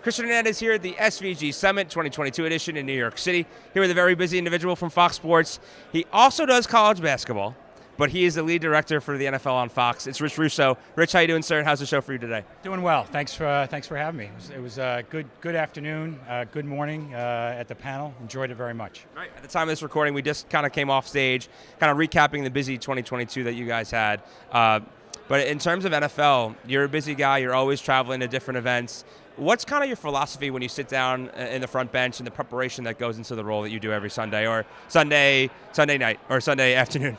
Christian Hernandez here at the SVG Summit 2022 edition in New York City. Here with a very busy individual from Fox Sports. He also does college basketball, but he is the lead director for the NFL on Fox. It's Rich Russo. Rich, how you doing, sir? How's the show for you today? Doing well. Thanks for having me. It was a good afternoon, good morning at the panel. Enjoyed it very much. Right. At the time of this recording, we just kind of came off stage, kind of recapping the busy 2022 that you guys had. But in terms of NFL, you're a busy guy. You're always traveling to different events. What's kind of your philosophy when you sit down in the front bench and the preparation that goes into the role that you do every Sunday or Sunday night or Sunday afternoon?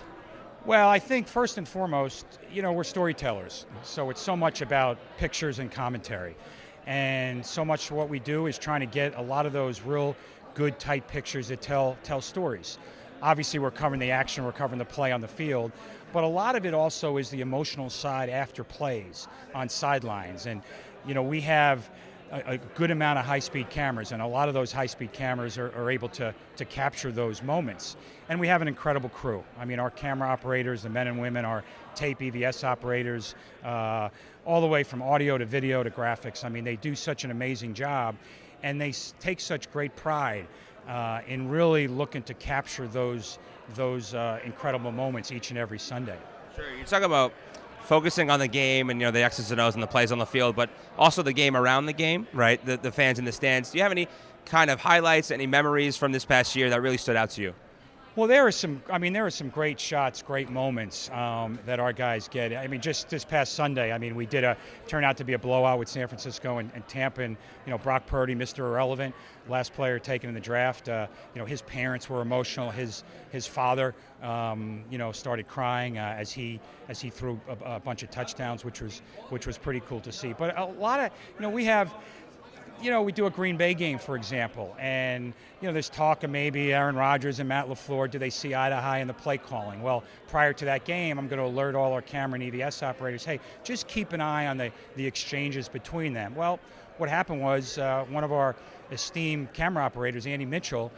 Well, I think first and foremost, we're storytellers. So it's so much about pictures and commentary. And so much what we do is trying to get a lot of those real good, tight pictures that tell stories. Obviously, we're covering the action, we're covering the play on the field, but a lot of it also is the emotional side after plays on sidelines. And, we have a good amount of high-speed cameras, and a lot of those high-speed cameras are able to capture those moments. And we have an incredible crew. I mean, our camera operators, the men and women, our tape EVS operators, all the way from audio to video to graphics. I mean, they do such an amazing job, and they take such great pride in really looking to capture those incredible moments each and every Sunday. Sure, you're talking about focusing on the game and the X's and O's and the plays on the field, but also the game around the game, right? The fans in the stands. Do you have any kind of highlights, any memories from this past year that really stood out to you? Well, there are some great shots, great moments that our guys get. I mean, just this past Sunday, we turned out to be a blowout with San Francisco and Tampa. And, Brock Purdy, Mr. Irrelevant, last player taken in the draft. His parents were emotional. His father, started crying as he threw a bunch of touchdowns, which was pretty cool to see. But a lot of, we do a Green Bay game, for example, and there's talk of maybe Aaron Rodgers and Matt LaFleur, do they see eye to eye in the play calling? Well, prior to that game, I'm going to alert all our camera and EVS operators, hey, just keep an eye on the exchanges between them. Well, what happened was one of our esteemed camera operators, Andy Mitchell,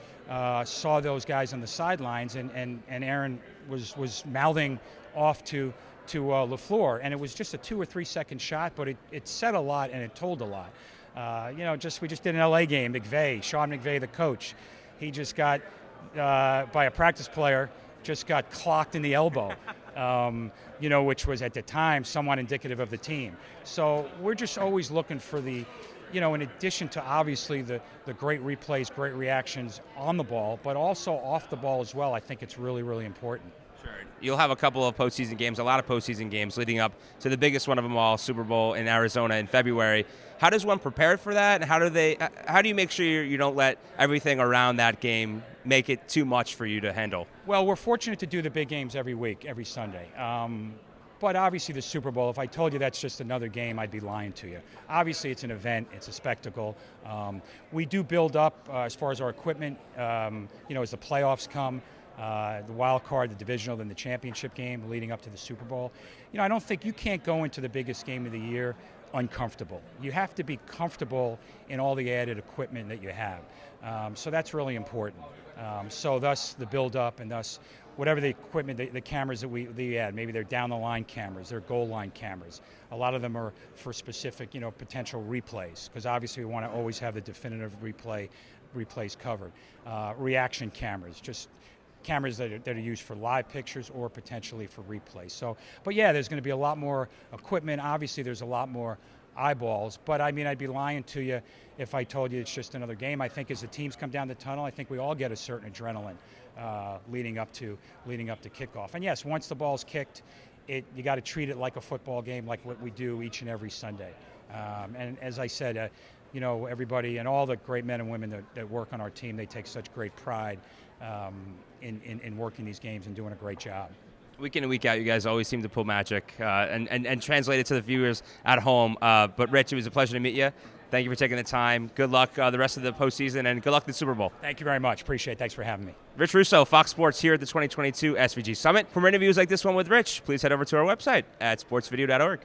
saw those guys on the sidelines, and Aaron was mouthing off to LaFleur, and it was just a 2 or 3 second shot, but it said a lot and it told a lot. We just did an LA game. Sean McVay, the coach, he just got by a practice player, just got clocked in the elbow, which was at the time somewhat indicative of the team. So we're just always looking for the, in addition to obviously the great replays, great reactions on the ball, but also off the ball as well. I think it's really, really important. Sure. You'll have a couple of postseason games, a lot of postseason games leading up to the biggest one of them all, Super Bowl in Arizona in February. How does one prepare for that? And how do you make sure you don't let everything around that game make it too much for you to handle? Well, we're fortunate to do the big games every week, every Sunday. But obviously the Super Bowl, if I told you that's just another game, I'd be lying to you. Obviously it's an event, it's a spectacle. We do build up as far as our equipment, as the playoffs come. The wild card, the divisional, then the championship game leading up to the Super Bowl. I don't think you can't go into the biggest game of the year uncomfortable. You have to be comfortable in all the added equipment that you have. So that's really important. So thus the build-up and thus whatever the equipment, the cameras that we add, maybe they're down-the-line cameras, they're goal-line cameras. A lot of them are for specific, potential replays, because obviously we want to always have the definitive replays covered. Reaction cameras, just cameras that are used for live pictures or potentially for replay. So, but yeah, there's going to be a lot more equipment. Obviously, there's a lot more eyeballs. But I'd be lying to you if I told you it's just another game. I think as the teams come down the tunnel, I think we all get a certain adrenaline leading up to kickoff. And yes, once the ball's kicked, you got to treat it like a football game, like what we do each and every Sunday. And as I said, everybody and all the great men and women that work on our team, they take such great pride in working these games and doing a great job. Week in and week out, you guys always seem to pull magic and translate it to the viewers at home. But Rich, it was a pleasure to meet you. Thank you for taking the time. Good luck the rest of the postseason, and good luck in the Super Bowl. Thank you very much. Appreciate it. Thanks for having me. Rich Russo, Fox Sports, here at the 2022 SVG Summit. For more interviews like this one with Rich, please head over to our website at sportsvideo.org.